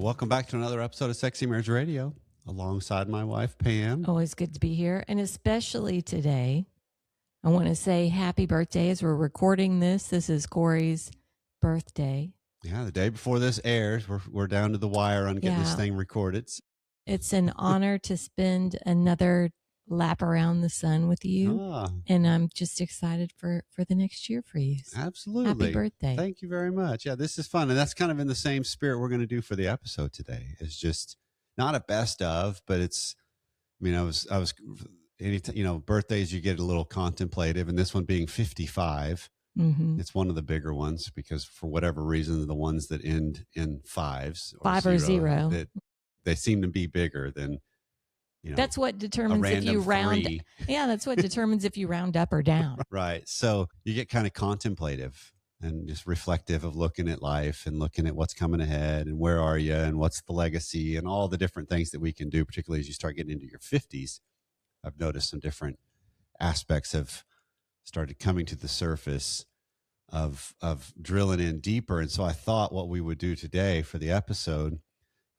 Welcome back to another episode of Sexy Marriage Radio alongside my wife, Pam. Always good to be here. And especially today, I want to say happy birthday as we're recording this. This is Corey's birthday. Yeah, the day before this airs, we're down to the wire on getting this thing recorded. It's an honor to spend another lap around the sun with you. And I'm just excited for the next year for you. Absolutely. Happy birthday. Thank you very much. Yeah, this is fun. And that's kind of in the same spirit we're going to do for the episode today. It's just not a best of, but it's, I mean, I was anytime, you know, birthdays, you get a little contemplative, and this one being 55. It's one of the bigger ones because for whatever reason, the ones that end in fives or zero, that they seem to be bigger than, you know, that's what determines if you round. Yeah, that's what determines if you round up or down. Right. So you get kind of contemplative and just reflective of looking at life and looking at what's coming ahead and where are you and what's the legacy and all the different things that we can do, particularly as you start getting into your 50s. I've noticed some different aspects have started coming to the surface of drilling in deeper. And so I thought what we would do today for the episode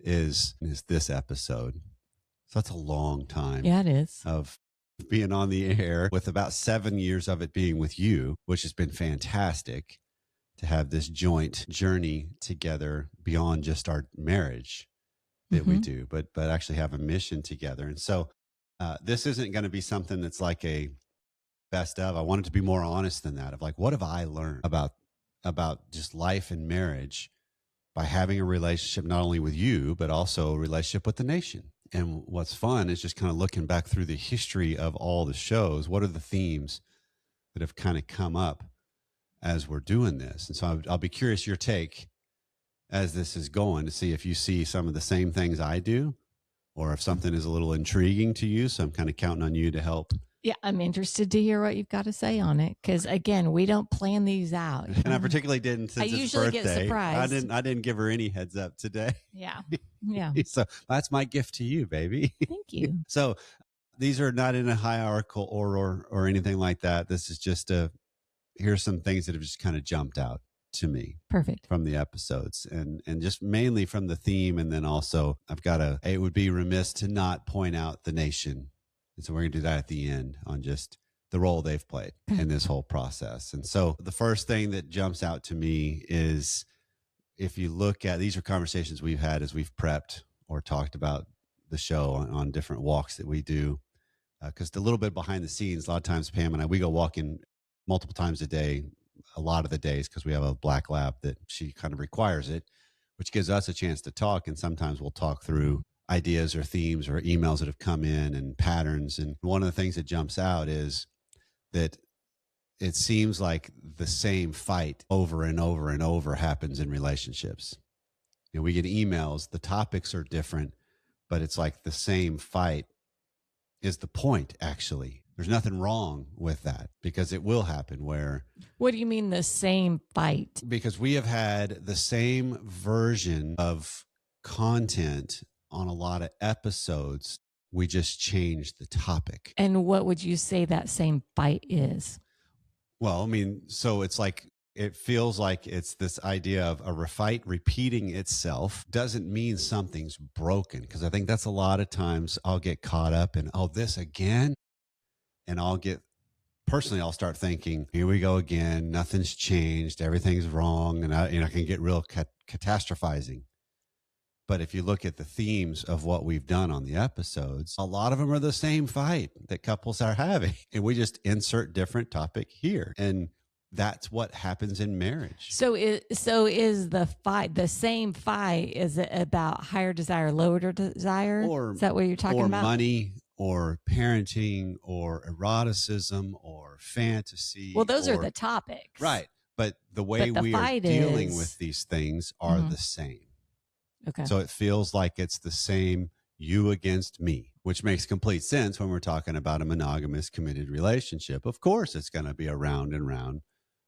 is this episode. So that's a long time. Yeah, it is. Of being on the air with about 7 years of it being with you, which has been fantastic to have this joint journey together beyond just our marriage that we do, but actually have a mission together. And so this isn't going to be something that's like a best of. I wanted to be more honest than that, of like, what have I learned about just life and marriage by having a relationship not only with you, but also a relationship with the nation. And what's fun is just kind of looking back through the history of all the shows. What are the themes that have kind of come up as we're doing this? And so I'll be curious your take as this is going to see if you see some of the same things I do, or if something is a little intriguing to you. So I'm kind of counting on you to help. Yeah, I'm interested to hear what you've got to say on it. Because again, we don't plan these out. And I particularly didn't since I usually it's birthday. get surprised. I didn't give her any heads up today. Yeah. Yeah. So that's my gift to you, baby. Thank you. So these are not in a hierarchical order or anything like that. This is just here's some things that have just kind of jumped out to me. Perfect. From the episodes and just mainly from the theme. And then also it would be remiss to not point out the nation. And so we're going to do that at the end on just the role they've played in this whole process. And so the first thing that jumps out to me is, if you look at, these are conversations we've had as we've prepped or talked about the show on different walks that we do. Because a little bit behind the scenes, a lot of times Pam and I, we go walking multiple times a day, a lot of the days, because we have a black lab that she kind of requires it, which gives us a chance to talk. And sometimes we'll talk through ideas or themes or emails that have come in and patterns. And one of the things that jumps out is that it seems like the same fight over and over and over happens in relationships. And we get emails, the topics are different, but it's like the same fight is the point, actually. There's nothing wrong with that, because it will happen where... What do you mean the same fight? Because we have had the same version of content on a lot of episodes. We just changed the topic. And what would you say that same fight is? Well, I mean, so it's like, it feels like it's this idea of a fight repeating itself doesn't mean something's broken. Because I think that's a lot of times I'll get caught up in, oh, this again. And I'll start thinking, here we go again. Nothing's changed. Everything's wrong. And I can get real catastrophizing. But if you look at the themes of what we've done on the episodes, a lot of them are the same fight that couples are having. And we just insert different topic here. And that's what happens in marriage. So is the fight, the same fight, is it about higher desire, lower desire? Is that what you're talking about? Or money, or parenting, or eroticism, or fantasy. Well, those are the topics. Right. But the way we are dealing with these things are the same. Okay. So it feels like it's the same you against me, which makes complete sense when we're talking about a monogamous committed relationship. Of course, it's going to be a round and round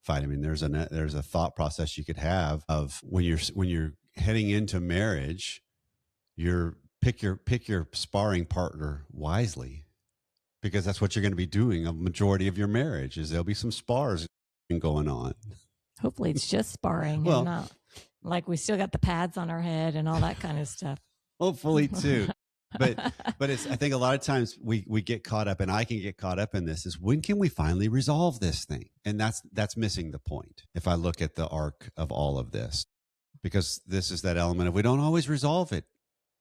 fight. I mean, there's a thought process you could have of when you're heading into marriage, pick your sparring partner wisely, because that's what you're going to be doing a majority of your marriage. Is there'll be some spars going on. Hopefully it's just sparring and not Like we still got the pads on our head and all that kind of stuff. Hopefully too. But it's, I think a lot of times we get caught up, and I can get caught up in this, is when can we finally resolve this thing? And that's missing the point. If I look at the arc of all of this, because this is that element of we don't always resolve it.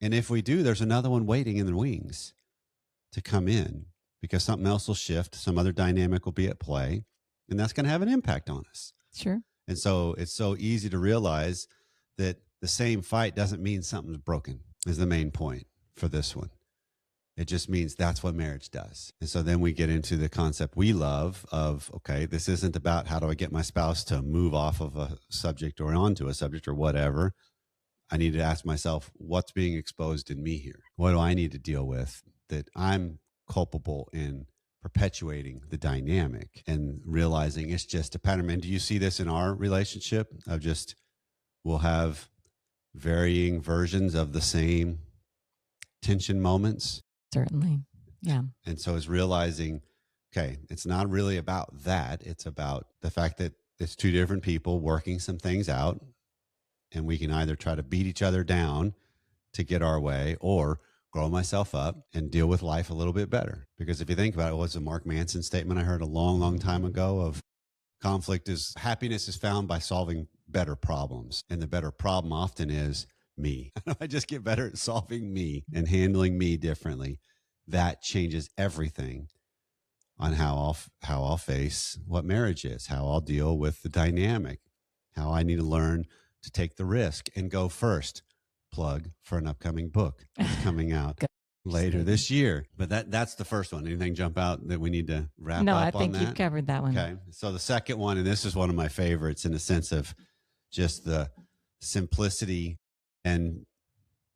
And if we do, there's another one waiting in the wings to come in, because something else will shift. Some other dynamic will be at play, and that's going to have an impact on us. Sure. And so it's so easy to realize that the same fight doesn't mean something's broken, is the main point for this one. It just means that's what marriage does. And so then we get into the concept we love of, okay, this isn't about how do I get my spouse to move off of a subject or onto a subject or whatever. I need to ask myself, what's being exposed in me here? What do I need to deal with that I'm culpable in perpetuating the dynamic, and realizing it's just a pattern? And do you see this in our relationship of just, we'll have varying versions of the same tension moments? Certainly. Yeah. And so it's realizing, okay, it's not really about that. It's about the fact that it's two different people working some things out, and we can either try to beat each other down to get our way, or grow myself up and deal with life a little bit better. Because if you think about it, what's a Mark Manson statement I heard a long, long time ago of happiness is found by solving better problems. And the better problem often is me. I just get better at solving me and handling me differently. That changes everything on how I'll face what marriage is, how I'll deal with the dynamic, how I need to learn to take the risk and go first. Plug for an upcoming book that's coming out later this year. But that's the first one. Anything jump out that we need to wrap up on that? No, I think you've covered that one. Okay. So the second one, and this is one of my favorites in the sense of just the simplicity and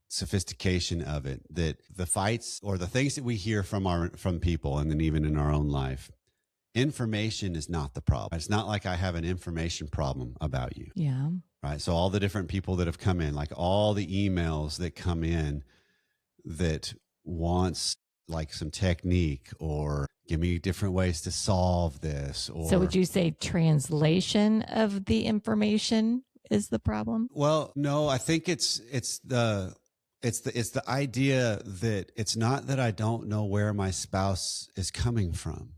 sophistication of it, that the fights or the things that we hear from people, and then even in our own life, information is not the problem. It's not like I have an information problem about you. Yeah. Right. So all the different people that have come in, like all the emails that come in that wants like some technique or give me different ways to solve this. Or, so would you say translation of the information is the problem? Well, no, I think it's the idea that it's not that I don't know where my spouse is coming from.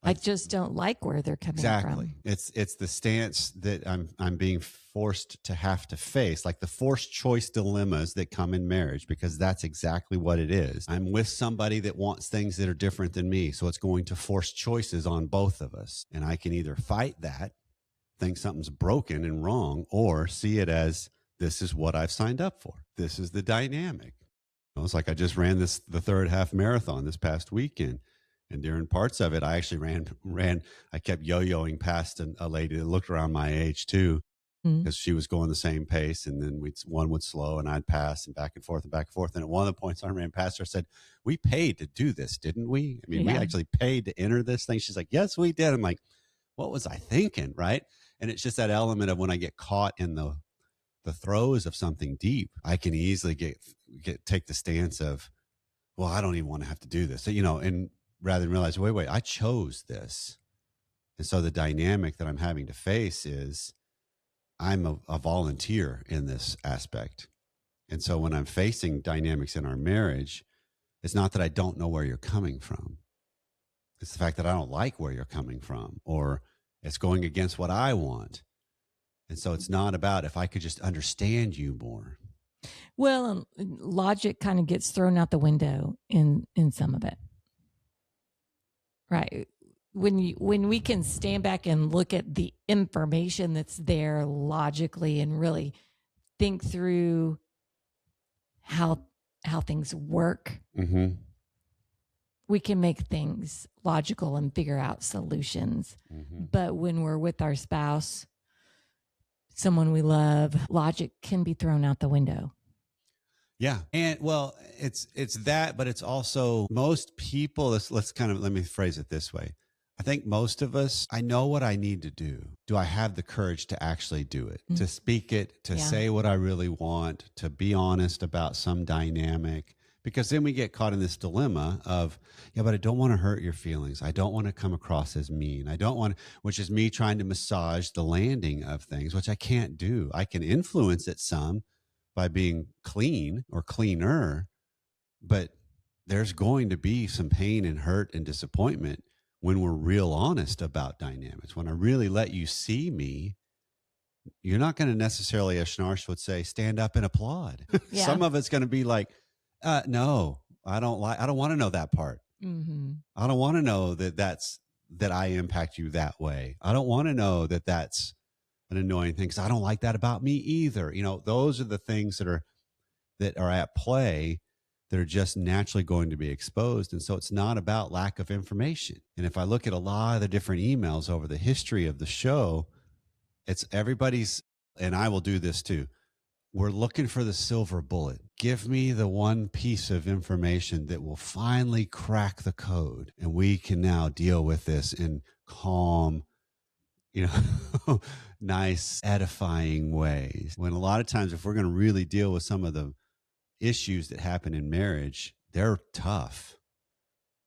I just don't like where they're coming from. It's the stance that I'm being forced to have to face, like the forced choice dilemmas that come in marriage, because that's exactly what it is. I'm with somebody that wants things that are different than me, so it's going to force choices on both of us. And I can either fight that, think something's broken and wrong, or see it as this is what I've signed up for. This is the dynamic. It's like I just ran the third half marathon this past weekend. And during parts of it, I actually ran. I kept yo-yoing past a lady that looked around my age too, because she was going the same pace. And then one would slow and I'd pass, and back and forth and back and forth. And at one of the points I ran past her, I said, "We paid to do this, didn't we? I mean, we actually paid to enter this thing." She's like, "Yes, we did." I'm like, what was I thinking? Right. And it's just that element of when I get caught in the throes of something deep, I can easily take the stance of, well, I don't even want to have to do this. So, and rather than realize, wait, I chose this. And so the dynamic that I'm having to face is I'm a volunteer in this aspect. And so when I'm facing dynamics in our marriage, it's not that I don't know where you're coming from. It's the fact that I don't like where you're coming from, or it's going against what I want. And so it's not about if I could just understand you more. Well, logic kind of gets thrown out the window in some of it. Right. When we can stand back and look at the information that's there logically and really think through how things work, we can make things logical and figure out solutions. But when we're with our spouse, someone we love, logic can be thrown out the window. Yeah. And well, it's that, but it's also most people, let me phrase it this way. I think most of us, I know what I need to do. Do I have the courage to actually do it, to speak it, to say what I really want, to be honest about some dynamic? Because then we get caught in this dilemma of, yeah, but I don't want to hurt your feelings. I don't want to come across as mean. I don't want, which is me trying to massage the landing of things, which I can't do. I can influence it some by being clean or cleaner, but there's going to be some pain and hurt and disappointment when we're real honest about dynamics. When I really let you see me, you're not going to necessarily, as Schnarch would say, stand up and applaud. Yeah. Some of it's going to be like, no, I don't want to know that part. Mm-hmm. I don't want to know that I impact you that way. I don't want to know that that's an annoying thing because I don't like that about me either. You know, those are the things that are at play that are just naturally going to be exposed. And so it's not about lack of information. And if I look at a lot of the different emails over the history of the show, it's everybody's, and I will do this too. We're looking for the silver bullet. Give me the one piece of information that will finally crack the code, and we can now deal with this in calm, nice, edifying ways. When a lot of times, if we're going to really deal with some of the issues that happen in marriage, they're tough.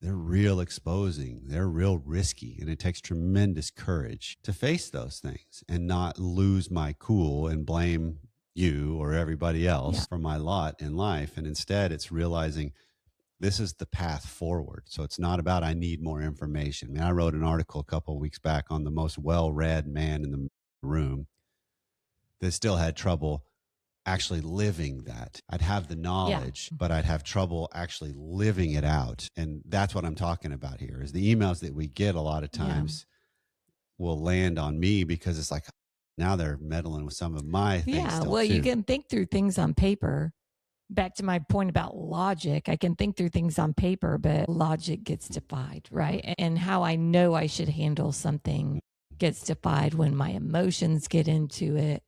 They're real exposing. They're real risky. And it takes tremendous courage to face those things and not lose my cool and blame you or everybody else for my lot in life. And instead, it's realizing this is the path forward. So it's not about I need more information. I mean, I wrote an article a couple of weeks back on the most well-read man in the room that still had trouble actually living that. I'd have the knowledge, but I'd have trouble actually living it out. And that's what I'm talking about here is the emails that we get a lot of times will land on me because it's like, now they're meddling with some of my things. Yeah, well, you can think through things on paper. Back to my point about logic, I can think through things on paper, but logic gets defied, right? And how I know I should handle something gets defied when my emotions get into it,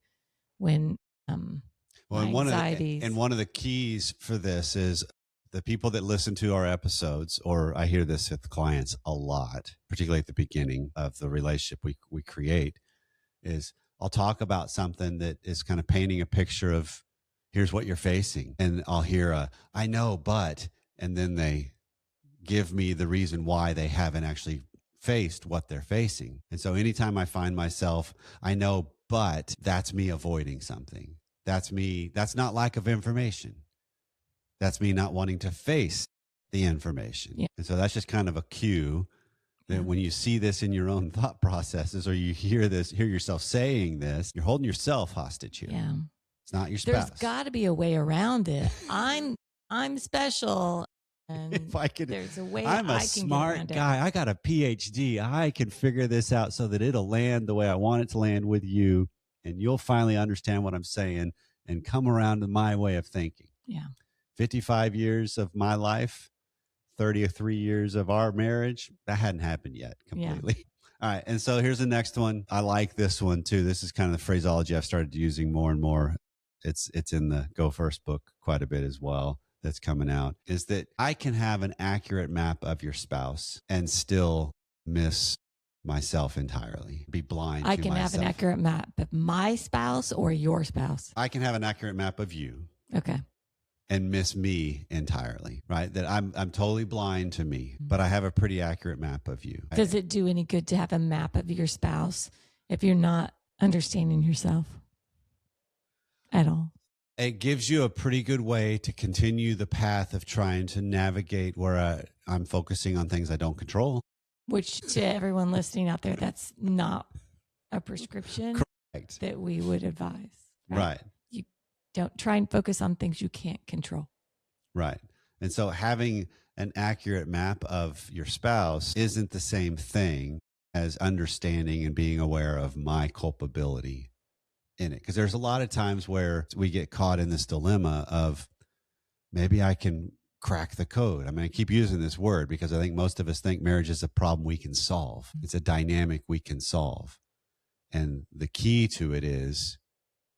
when my anxieties. And one of the keys for this is the people that listen to our episodes, or I hear this with clients a lot, particularly at the beginning of the relationship we create, is I'll talk about something that is kind of painting a picture of here's what you're facing. And I'll hear I know, but, and then they give me the reason why they haven't actually faced what they're facing. And so anytime I find myself, I know, but that's me avoiding something. That's not lack of information. That's me not wanting to face the information. Yeah. And so that's just kind of a cue that when you see this in your own thought processes, or you hear yourself saying this, you're holding yourself hostage here. Yeah. It's not your spouse. There's got to be a way around it. I'm special. And if I could, there's a way I'm a smart guy. I got a PhD. I can figure this out so that it'll land the way I want it to land with you. And you'll finally understand what I'm saying and come around to my way of thinking. Yeah. 55 years of my life, 33 years of our marriage, that hadn't happened yet completely. Yeah. All right. And so here's the next one. I like this one too. This is kind of the phraseology I've started using more and more. It's in the Go First book quite a bit as well. That's coming out, is that I can have an accurate map of your spouse and still miss myself entirely, be blind to myself. I can have an accurate map of my spouse or your spouse. I can have an accurate map of you. Okay. And miss me entirely, right? That I'm totally blind to me, but I have a pretty accurate map of you. Does it do any good to have a map of your spouse if you're not understanding yourself at all? It gives you a pretty good way to continue the path of trying to navigate where I'm focusing on things I don't control. Which, to everyone listening out there, that's not a prescription Correct. That we would advise. Right. You don't try and focus on things you can't control. Right. And so having an accurate map of your spouse isn't the same thing as understanding and being aware of my culpability in it. Because there's a lot of times where we get caught in this dilemma of maybe I can crack the code. I mean, I keep using this word because I think most of us think marriage is a problem we can solve. It's a dynamic we can solve. And the key to it is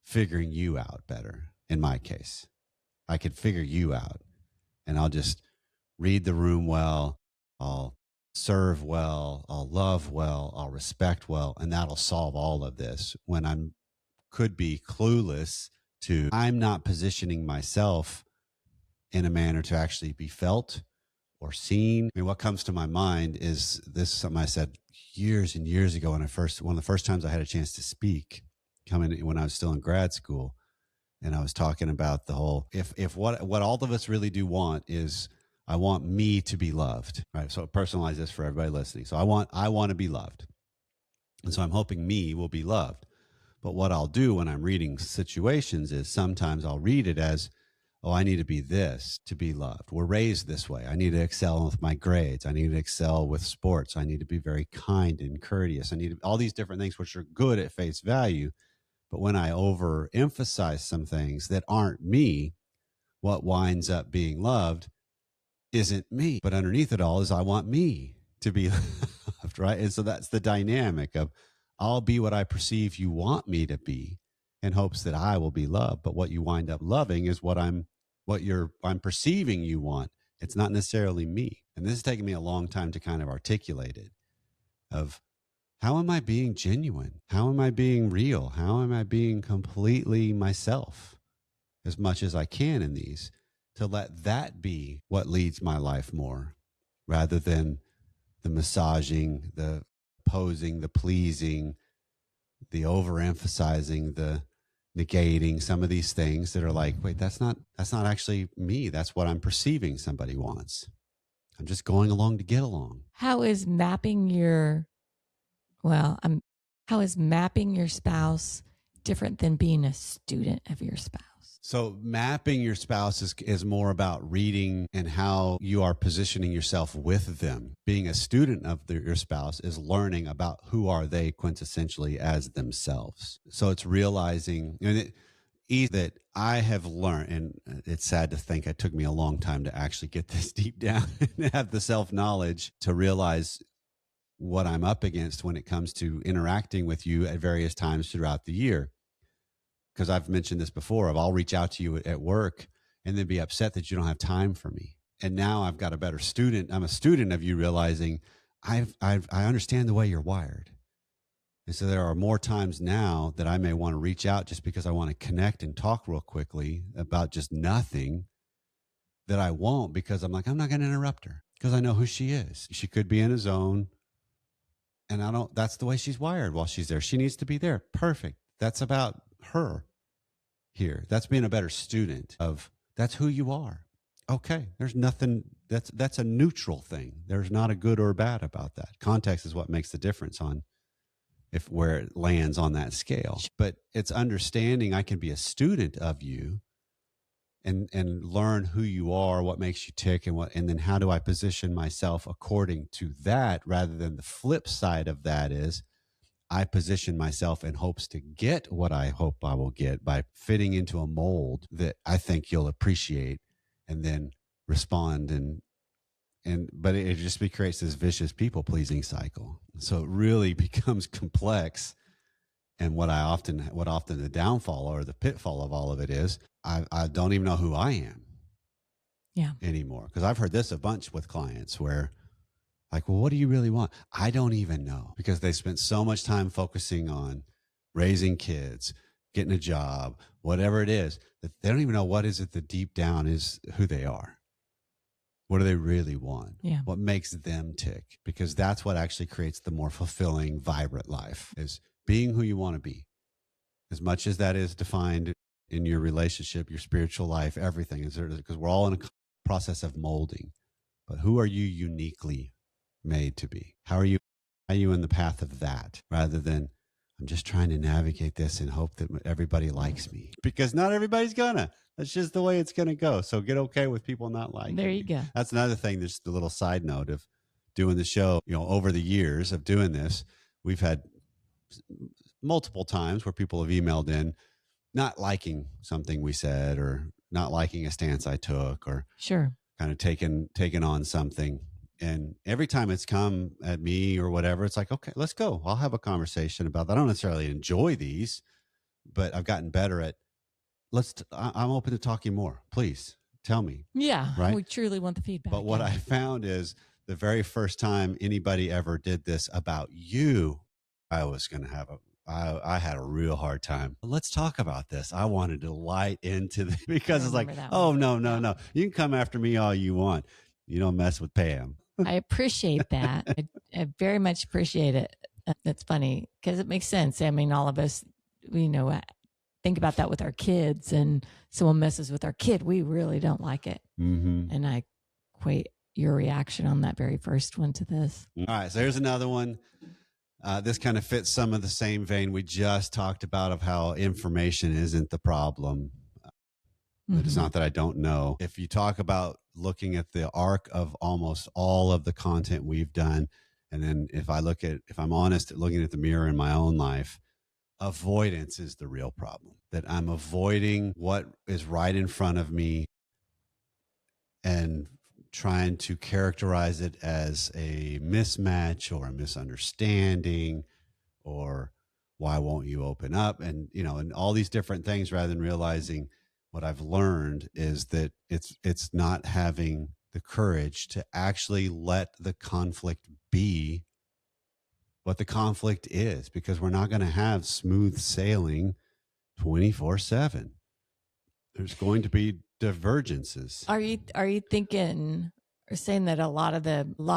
figuring you out better. In my case, I could figure you out and I'll just read the room well. I'll serve well. I'll love well. I'll respect well. And that'll solve all of this. When could be clueless to, I'm not positioning myself in a manner to actually be felt or seen. I mean, what comes to my mind is this is something I said years and years ago one of the first times I had a chance to speak, coming when I was still in grad school. And I was talking about the whole, if what all of us really do want is, I want me to be loved, right? So personalize this for everybody listening. So I want to be loved. And so I'm hoping me will be loved. But what I'll do when I'm reading situations is sometimes I'll read it as, oh, I need to be this to be loved. We're raised this way. I need to excel with my grades. I need to excel with sports. I need to be very kind and courteous. I need all these different things, which are good at face value. But when I overemphasize some things that aren't me, what winds up being loved isn't me. But underneath it all is, I want me to be loved, right? And so that's the dynamic of, I'll be what I perceive you want me to be in hopes that I will be loved. But what you wind up loving is I'm perceiving you want. It's not necessarily me. And this has taken me a long time to kind of articulate it, of, how am I being genuine? How am I being real? How am I being completely myself as much as I can in these, to let that be what leads my life more, rather than the massaging, the posing, the pleasing, the overemphasizing, the negating, some of these things that are like, wait, that's not actually me. That's what I'm perceiving somebody wants. I'm just going along to get along. How is mapping your spouse different than being a student of your spouse? So mapping your spouse is more about reading and how you are positioning yourself with them. Being a student of your spouse is learning about who are they quintessentially as themselves. So it's realizing that I have learned, and it's sad to think it took me a long time to actually get this deep down and have the self-knowledge to realize what I'm up against when it comes to interacting with you at various times throughout the year. Because I've mentioned this before, I'll reach out to you at work and then be upset that you don't have time for me. And now I've got a better student. I'm a student of you realizing I understand the way you're wired. And so there are more times now that I may want to reach out just because I want to connect and talk real quickly about just nothing, that I won't, because I'm like, I'm not going to interrupt her because I know who she is. She could be in a zone. And that's the way she's wired while she's there. She needs to be there. Perfect. That's about her here. That's being a better student of, that's who you are. Okay. There's nothing, that's a neutral thing. There's not a good or bad about that. Context is what makes the difference on where it lands on that scale. But it's understanding I can be a student of you and learn who you are, what makes you tick, and then how do I position myself according to that, rather than the flip side of that is, I position myself in hopes to get what I hope I will get by fitting into a mold that I think you'll appreciate, and then respond but it just creates this vicious people pleasing cycle. So it really becomes complex. And what often the downfall or the pitfall of all of it is, I don't even know who I am anymore. Because I've heard this a bunch with clients where, like, well, what do you really want? I don't even know, because they spent so much time focusing on raising kids, getting a job, whatever it is, that they don't even know what is it that deep down is who they are. What do they really want? Yeah. What makes them tick? Because that's what actually creates the more fulfilling, vibrant life, is being who you want to be. As much as that is defined in your relationship, your spiritual life, everything, because we're all in a process of molding. But who are you uniquely made to be? How are you in the path of that, rather than, I'm just trying to navigate this and hope that everybody likes me? Because not everybody's gonna. That's just the way it's gonna go. So get okay with people not liking There you you. go. That's another thing. There's a little side note of doing the show. Over the years of doing this, we've had multiple times where people have emailed in not liking something we said, or not liking a stance I took, or Sure, kind of taken on something. And every time it's come at me or whatever, it's like, okay, let's go. I'll have a conversation about that. I don't necessarily enjoy these, but I've gotten better at, I'm open to talking more. Please tell me. yeah, Right? we truly want the feedback. But what I found is, the very first time anybody ever did this about you, I was going to have I had a real hard time. Let's talk about this. I wanted to light into the because it's like, oh, no. You can come after me all you want. You don't mess with Pam. I appreciate that. I very much appreciate it. That's funny because it makes sense. I mean, all of us, think about that with our kids, and someone messes with our kid, we really don't like it. Mm-hmm. And I equate your reaction on that very first one to this. All right. So here's another one. This kind of fits some of the same vein we just talked about of how information isn't the problem. It's not that I don't know. If you talk about looking at the arc of almost all of the content we've done, and then if I'm honest at looking at the mirror in my own life, avoidance is the real problem. That I'm avoiding what is right in front of me and trying to characterize it as a mismatch or a misunderstanding or why won't you open up, and and all these different things, rather than realizing what I've learned is that it's not having the courage to actually let the conflict be what the conflict is, because we're not going to have smooth sailing 24/7. There's going to be divergences. Are you thinking or saying that a lot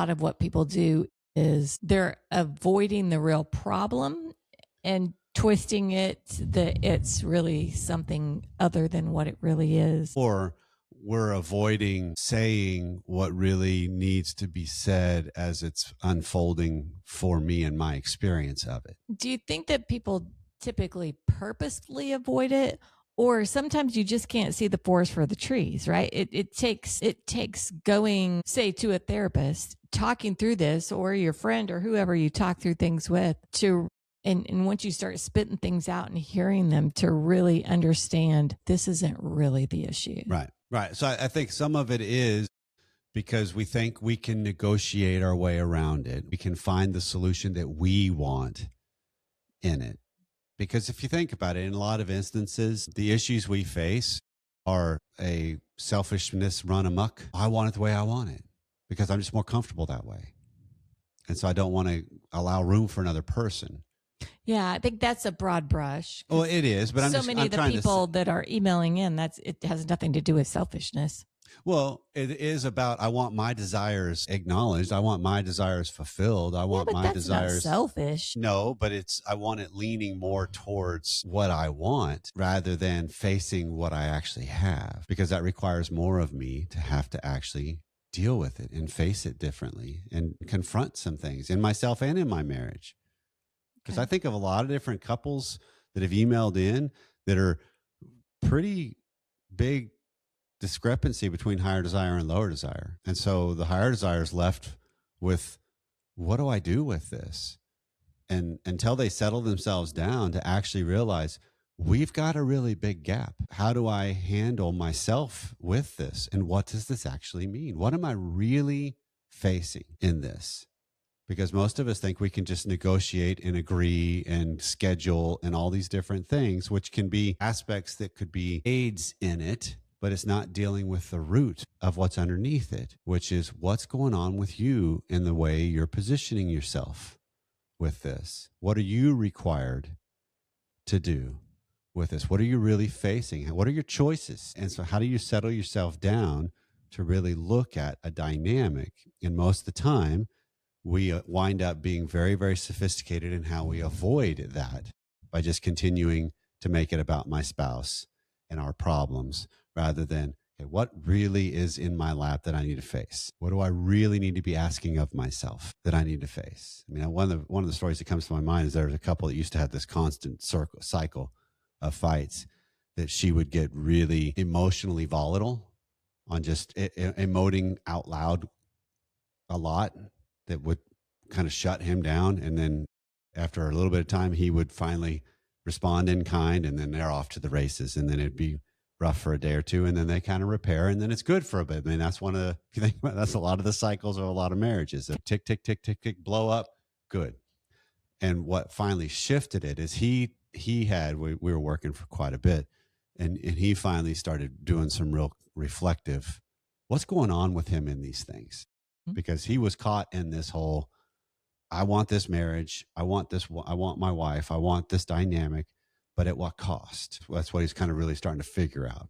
of what people do is they're avoiding the real problem and twisting it that it's really something other than what it really is? Or we're avoiding saying what really needs to be said as it's unfolding for me and my experience of it. Do you think that people typically purposefully avoid it? Or sometimes you just can't see the forest for the trees, right? It takes going, say, to a therapist, talking through this, or your friend or whoever you talk through things with, and once you start spitting things out and hearing them, to really understand this isn't really the issue. Right. So I think some of it is because we think we can negotiate our way around it. We can find the solution that we want in it. Because if you think about it, in a lot of instances, the issues we face are a selfishness run amok. I want it the way I want it because I'm just more comfortable that way. And so I don't want to allow room for another person. Yeah, I think that's a broad brush. Well, it is, but many of the people that are emailing in, it has nothing to do with selfishness. Well, it is about, I want my desires acknowledged. I want my desires fulfilled. I want my desires. Not selfish. No, but I want it leaning more towards what I want rather than facing what I actually have, because that requires more of me to have to actually deal with it and face it differently and confront some things in myself and in my marriage. Because I think of a lot of different couples that have emailed in that are pretty big discrepancy between higher desire and lower desire. And so the higher desire is left with, what do I do with this? And until they settle themselves down to actually realize we've got a really big gap. How do I handle myself with this? And what does this actually mean? What am I really facing in this? Because most of us think we can just negotiate and agree and schedule and all these different things, which can be aspects that could be aids in it, but it's not dealing with the root of what's underneath it, which is what's going on with you in the way you're positioning yourself with this. What are you required to do with this? What are you really facing? What are your choices? And so how do you settle yourself down to really look at a dynamic? And most of the time, we wind up being very, very sophisticated in how we avoid that by just continuing to make it about my spouse and our problems rather than, okay, what really is in my lap that I need to face? What do I really need to be asking of myself that I need to face? I mean, one of the stories that comes to my mind is there was a couple that used to have this constant cycle of fights that she would get really emotionally volatile on just emoting out loud a lot. That would kind of shut him down. And then after a little bit of time, he would finally respond in kind, and then they're off to the races. And then it'd be rough for a day or two, and then they kind of repair, and then it's good for a bit. I mean, that's if you think about it, that's a lot of the cycles of a lot of marriages. Tick, tick, tick, tick, tick, blow up, good. And what finally shifted it is we were working for quite a bit, and he finally started doing some real reflective, what's going on with him in these things? Because he was caught in this whole, I want this marriage. I want my wife. I want this dynamic, but at what cost? Well, that's what he's kind of really starting to figure out,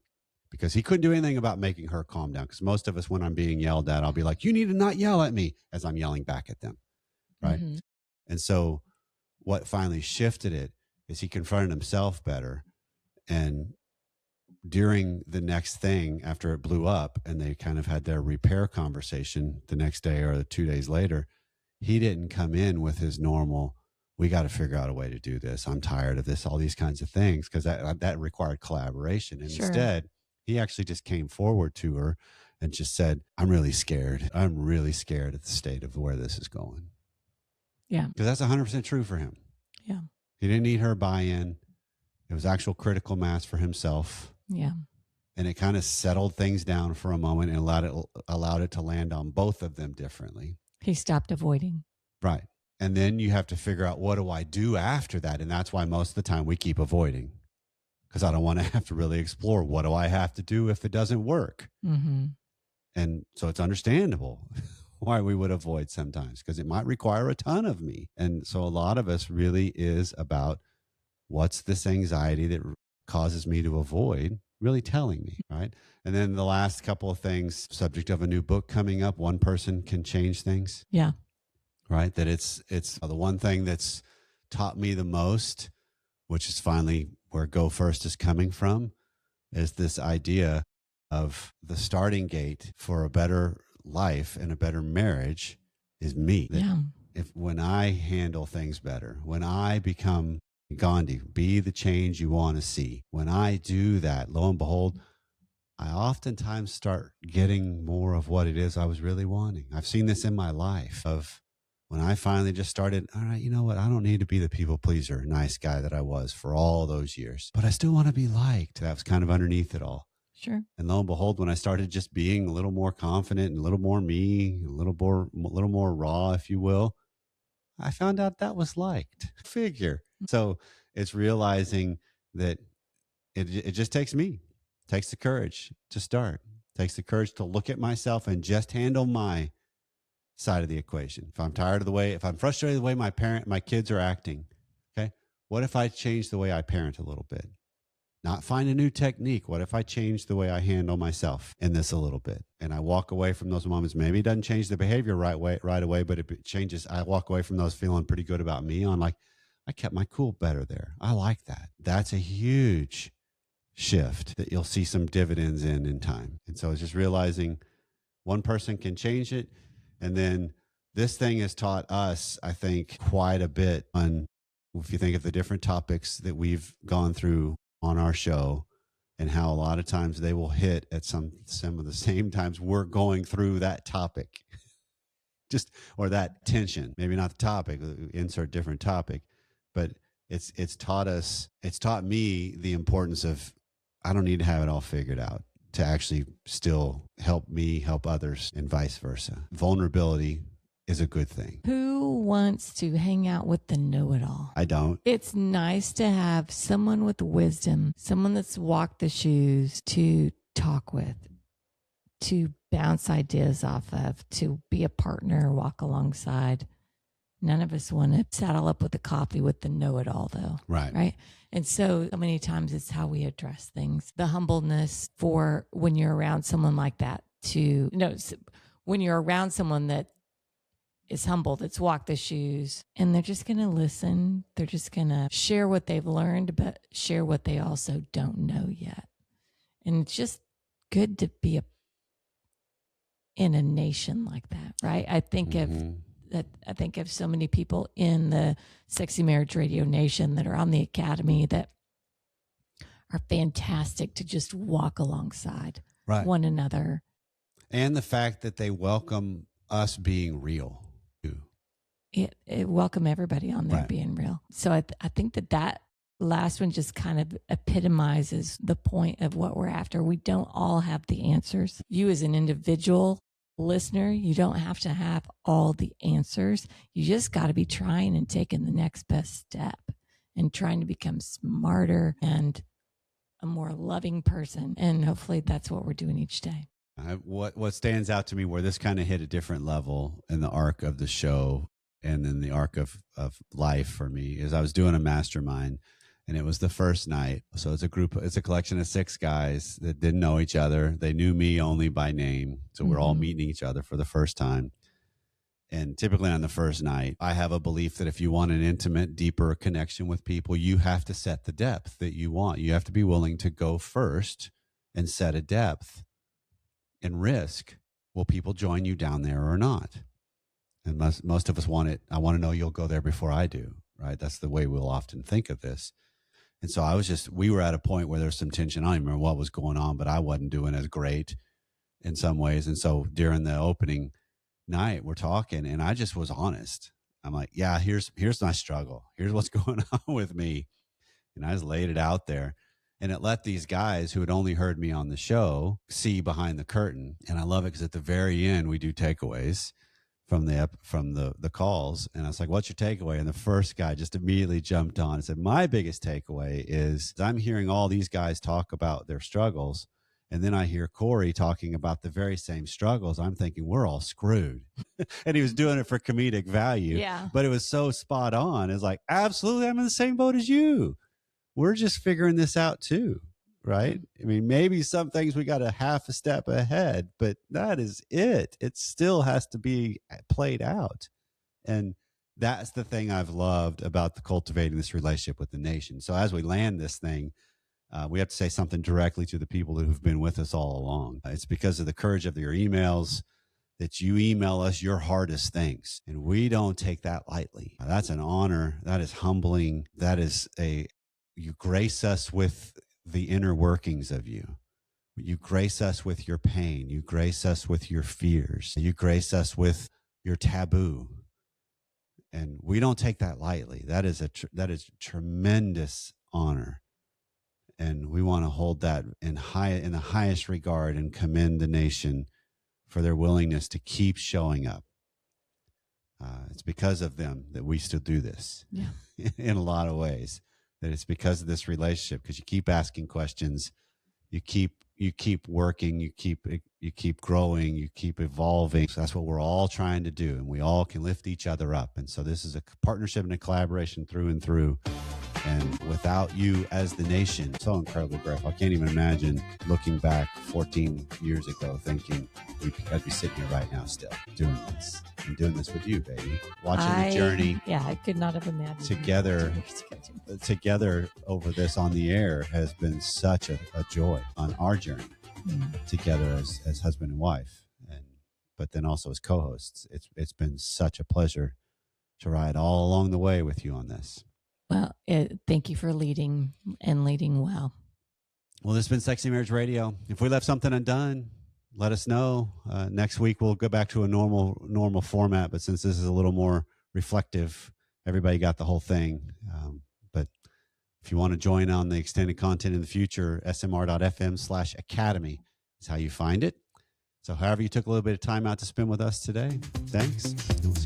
because he couldn't do anything about making her calm down. Because most of us, when I'm being yelled at, I'll be like, you need to not yell at me, as I'm yelling back at them. Right. Mm-hmm. And so what finally shifted it is he confronted himself better. And during the next thing, after it blew up and they kind of had their repair conversation the next day or 2 days later, he didn't come in with his normal, we got to figure out a way to do this. I'm tired of this, all these kinds of things, because that required collaboration. And Sure. instead, he actually just came forward to her and just said, I'm really scared. I'm really scared at the state of where this is going. Yeah. Because that's 100% true for him. Yeah. He didn't need her buy-in. It was actual critical mass for himself. Yeah. And it kind of settled things down for a moment and allowed it to land on both of them differently. He stopped avoiding. Right. And then you have to figure out, what do I do after that? And that's why most of the time we keep avoiding, because I don't want to have to really explore, what do I have to do if it doesn't work? Mm-hmm. And so it's understandable why we would avoid sometimes, because it might require a ton of me. And so a lot of us really is about, what's this anxiety that causes me to avoid really telling me, right? And then the last couple of things, subject of a new book coming up, one person can change things. Yeah. Right. That it's the one thing that's taught me the most, which is finally where Go First is coming from, is this idea of the starting gate for a better life and a better marriage is me. Yeah. When I handle things better, when I become Gandhi, be the change you want to see, when I do that, lo and behold, I oftentimes start getting more of what it is I was really wanting. I've seen this in my life of when I finally just started, all right, you know what? I don't need to be the people pleaser, nice guy that I was for all those years, but I still want to be liked. That was kind of underneath it all. Sure. And lo and behold, when I started just being a little more confident and a little more me, a little more raw, if you will, I found out that was liked. Figure. So it's realizing that it just takes takes the courage to start, takes the courage to look at myself and just handle my side of the equation. If I'm frustrated the way my kids are acting, okay, what if I change the way I parent a little bit? Not find a new technique. What if I change the way I handle myself in this a little bit? And I walk away from those moments. Maybe it doesn't change the behavior right away, but it changes. I walk away from those feeling pretty good about me on, like, I kept my cool better there. I like that. That's a huge shift that you'll see some dividends in time. And so it's just realizing one person can change it. And then this thing has taught us, I think, quite a bit on, if you think of the different topics that we've gone through on our show, and how a lot of times they will hit at some of the same times we're going through that topic, or that tension, maybe not the topic, insert different topic, but it's taught me the importance of, I don't need to have it all figured out to actually still help me help others, and vice versa. Vulnerability is a good thing. Who wants to hang out with the know-it-all? I don't. It's nice to have someone with wisdom, someone that's walked the shoes to talk with, to bounce ideas off of, to be a partner, walk alongside. None of us want to saddle up with a coffee with the know-it-all, though. Right. And so many times it's how we address things. The humbleness for when you're around someone like that, when you're around someone that is humble, that's walked the shoes, and they're just going to listen. They're just going to share what they've learned, but share what they also don't know yet. And it's just good to be in a nation like that, right? I think of so many people in the Sexy Marriage Radio Nation that are on the Academy that are fantastic to just walk alongside one another. And the fact that they welcome us being real. It welcome everybody on there being real. So I think that last one just kind of epitomizes the point of what we're after. We don't all have the answers. You as an individual listener, you don't have to have all the answers. You just got to be trying and taking the next best step and trying to become smarter and a more loving person. And hopefully that's what we're doing each day. What stands out to me, where this kind of hit a different level in the arc of the show, and then the arc of life for me is I was doing a mastermind, and it was the first night. So it's a collection of 6 guys that didn't know each other. They knew me only by name. So we're all meeting each other for the first time. And typically on the first night, I have a belief that if you want an intimate, deeper connection with people, you have to set the depth that you want. You have to be willing to go first and set a depth and risk. Will people join you down there or not? And most of us want it. I want to know you'll go there before I do, right? That's the way we'll often think of this. And so we were at a point where there's some tension. I don't even remember what was going on, but I wasn't doing as great in some ways. And so during the opening night, we're talking, and I just was honest. I'm like, yeah, here's my struggle. Here's what's going on with me. And I just laid it out there. And it let these guys who had only heard me on the show see behind the curtain. And I love it because at the very end, we do takeaways from the calls. And I was like, what's your takeaway? And the first guy just immediately jumped on and said, my biggest takeaway is I'm hearing all these guys talk about their struggles. And then I hear Corey talking about the very same struggles. I'm thinking we're all screwed. And he was doing it for comedic value. Yeah. But it was so spot on. It's like, absolutely, I'm in the same boat as you. We're just figuring this out too. Right? I mean, maybe some things we got a half a step ahead, but that is it. It still has to be played out. And that's the thing I've loved about cultivating this relationship with the nation. So as we land this thing, we have to say something directly to the people who've been with us all along. It's because of the courage of your emails that you email us your hardest things. And we don't take that lightly. That's an honor. That is humbling. You grace us with the inner workings of you. You grace us with your pain. You grace us with your fears. You grace us with your taboo. And we don't take that lightly. That is a tremendous honor. And we want to hold that in the highest regard and commend the nation for their willingness to keep showing up. It's because of them that we still do this. Yeah. In a lot of ways. That it's because of this relationship, because you keep asking questions, you keep working, you keep growing, you keep evolving. So that's what we're all trying to do, and we all can lift each other up. And so this is a partnership and a collaboration through and through. And without you as the nation, so incredibly grateful. I can't even imagine looking back 14 years ago thinking I'd be sitting here right now still doing this. And doing this with you, baby. Watching the journey. Yeah, I could not have imagined. Together over this on the air has been such a joy on our journey together as husband and wife. But then also as co-hosts. It's been such a pleasure to ride all along the way with you on this. Well, thank you for leading well. Well, this has been Sexy Marriage Radio. If we left something undone, let us know. Next week, we'll go back to a normal format. But since this is a little more reflective, everybody got the whole thing. But if you want to join on the extended content in the future, smr.fm/academy is how you find it. So however you took a little bit of time out to spend with us today, thanks. And we'll see